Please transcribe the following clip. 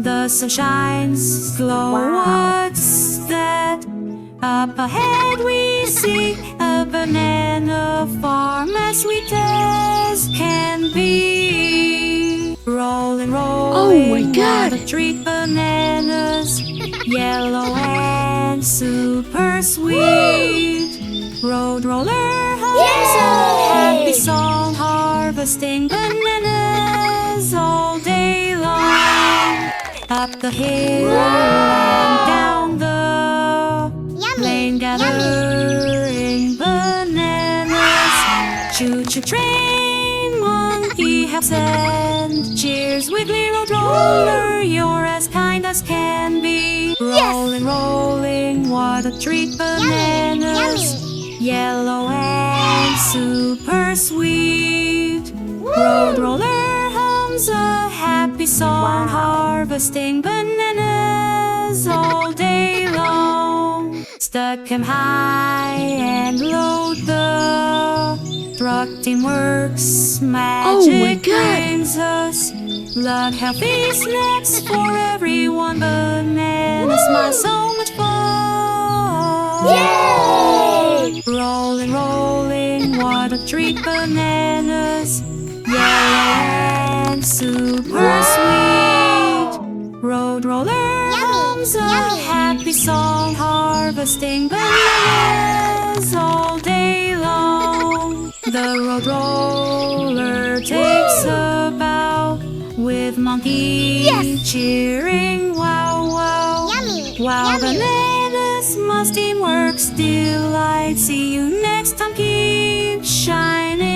The sun shines glow. What's that? Up ahead we see a banana farm as sweet as can be. Rolling, rolling, my God. what a treat, bananas, yellow and super sweet. Road roller hums a happy song, harvesting bananas all day long. Up the hill and down the lane, gathering bananas. Choo-choo train, monkey helps and cheers. Wiggly road roller, you're as kind as can be. Rolling, rolling, what a treat, bananas, yellow and super sweet. Road roller hums a happy song, harvesting bananas all day long. Stuck 'em high and load the truck. Team works, magic brings us luck. Healthy snacks for everyone. Bananas, smile, so much fun. Yay! Rolling, rolling, what a treat, bananas, yellow and super sweet. Road roller hums a happy song, harvesting bananas all day long. The road roller takes a bow with monkey cheering, wow, wow. Wow, bananas must teamwork's delight. See you next time, keep shining.